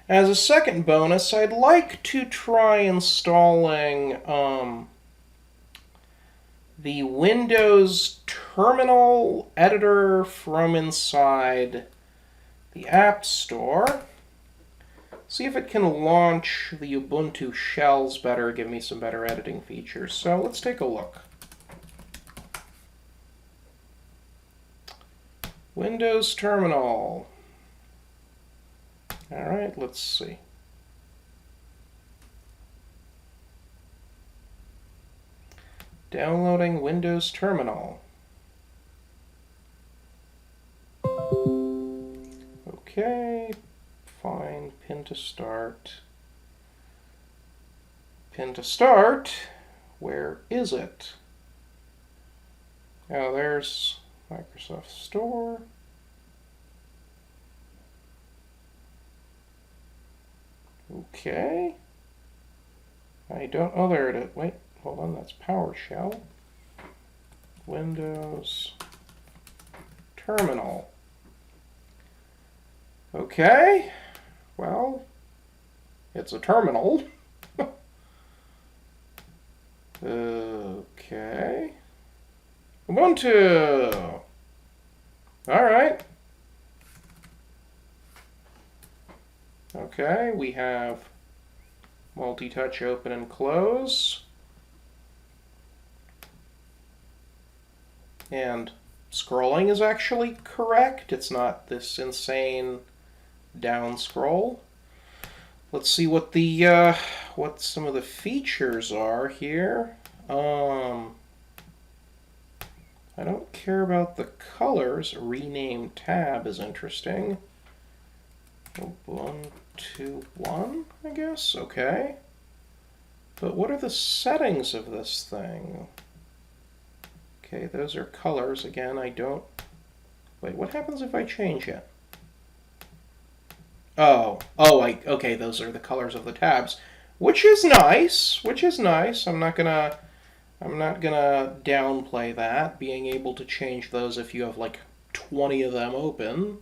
As a second bonus, I'd like to try installing the Windows Terminal editor from inside the App Store. See if it can launch the Ubuntu shells better, give me some better editing features. So let's take a look. Windows Terminal. All right, let's see. Downloading Windows Terminal. Okay, fine, pin to start. Pin to start, where is it? Oh, there's Microsoft Store. Okay. I don't, oh, there it is. Wait, hold on, that's PowerShell. Windows Terminal. Okay, well, it's a terminal. Okay. Ubuntu. All right. Okay, we have multi-touch open and close. And scrolling is actually correct. It's not this insane down scroll. Let's see what the what some of the features are here. I don't care about the colors. Rename tab is interesting. Ubuntu 1, I guess. Okay. But what are the settings of this thing? Okay, those are colors. Again, I don't... Wait, what happens if I change it? Okay, those are the colors of the tabs. Which is nice. I'm not gonna downplay that. Being able to change those if you have like 20 of them open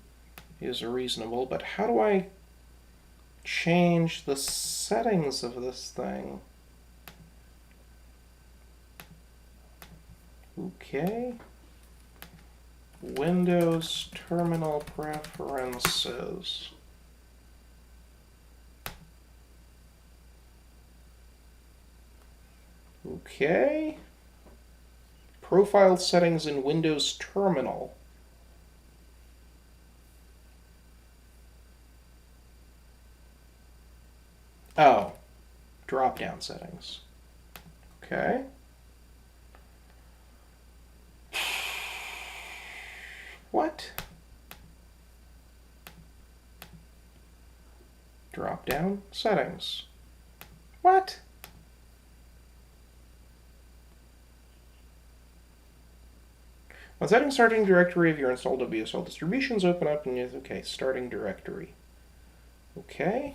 is reasonable, but how do I change the settings of this thing? Okay. Windows Terminal Preferences. Okay. Profile settings in Windows Terminal. Oh, drop-down settings. Okay. What? Drop-down settings. What? When setting starting directory of your installed WSL distributions, open up and use, okay, starting directory. Okay.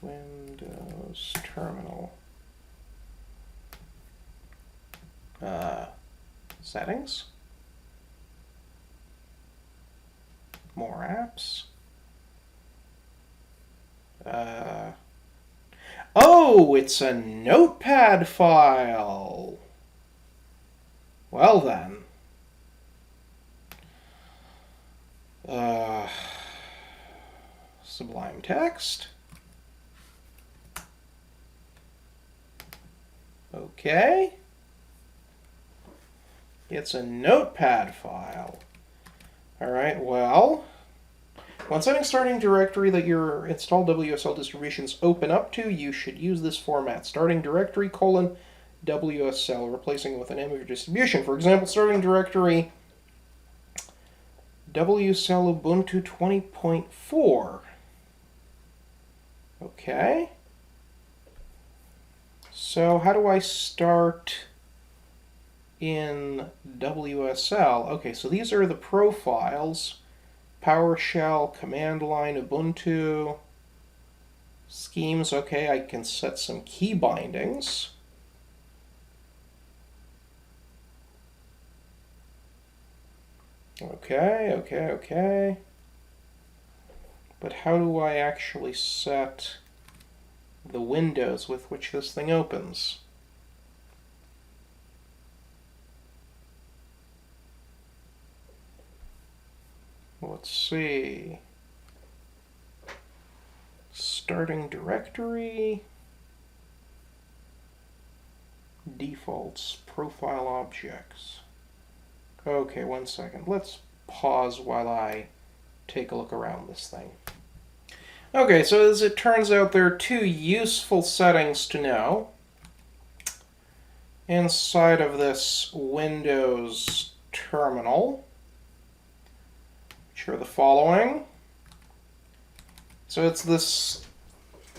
Windows Terminal. Settings. More apps. Oh, it's a notepad file. Well then. Sublime text. Okay. It's a notepad file. All right, well, when setting starting directory that your installed WSL distributions open up to, you should use this format. Starting directory : WSL, replacing it with the name of your distribution. For example, starting directory WSL Ubuntu 20.4. Okay. So how do I start in WSL? Okay, so these are the profiles. PowerShell, command line, Ubuntu, schemes. Okay, I can set some key bindings. Okay. But how do I actually set the windows with which this thing opens? Let's see. Starting directory. Defaults, profile objects. Okay, 1 second. Let's pause while I take a look around this thing. Okay, so as it turns out, there are two useful settings to know inside of this Windows terminal, which are the following. So it's this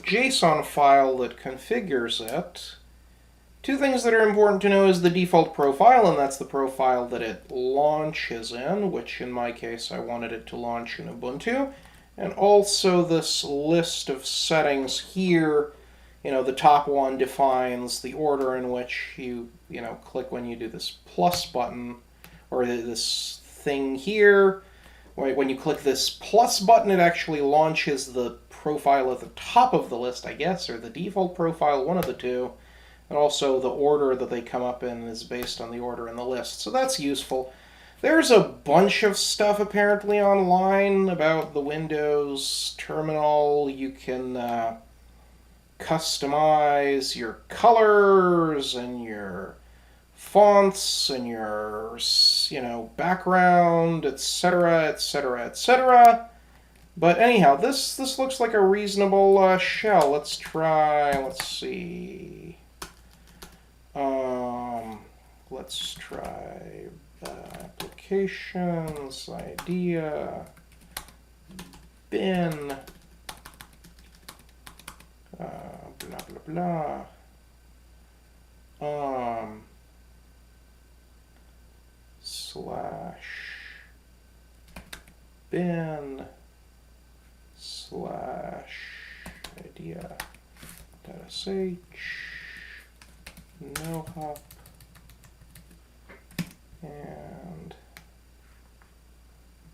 JSON file that configures it. Two things that are important to know is the default profile, and that's the profile that it launches in, which in my case I wanted it to launch in Ubuntu. And also this list of settings here, the top one defines the order in which you click when you do this plus button, or this thing here. When you click this plus button, it actually launches the profile at the top of the list, I guess, or the default profile, one of the two. And also the order that they come up in is based on the order in the list. So that's useful. There's a bunch of stuff apparently online about the Windows terminal. You can customize your colors and your fonts and your background, etc., etc., etc. But anyhow, this looks like a reasonable shell. Let's see. Let's try applications, idea, bin, blah, blah, blah, slash bin slash idea .sh no hop and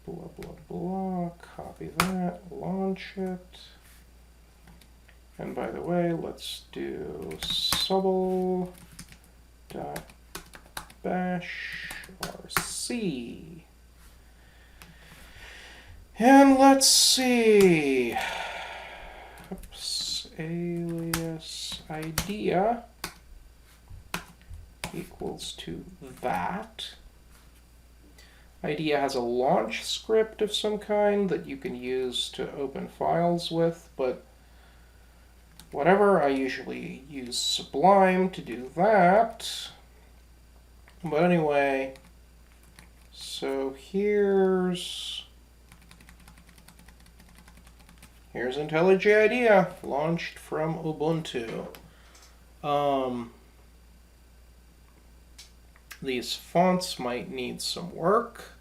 blah blah blah, copy that, launch it, and by the way, let's do subl.bash rc, and let's see, alias idea equals to that. IDEA has a launch script of some kind that you can use to open files with, but whatever, I usually use Sublime to do that. But anyway, so here's IntelliJ IDEA, launched from Ubuntu. These fonts might need some work.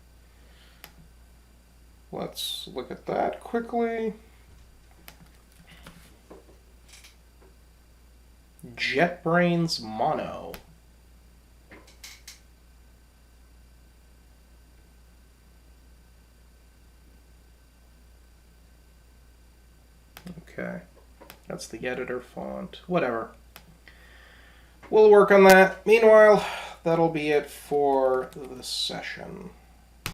Let's look at that quickly. JetBrains Mono. Okay, that's the editor font. Whatever. We'll work on that. Meanwhile, that'll be it for this session.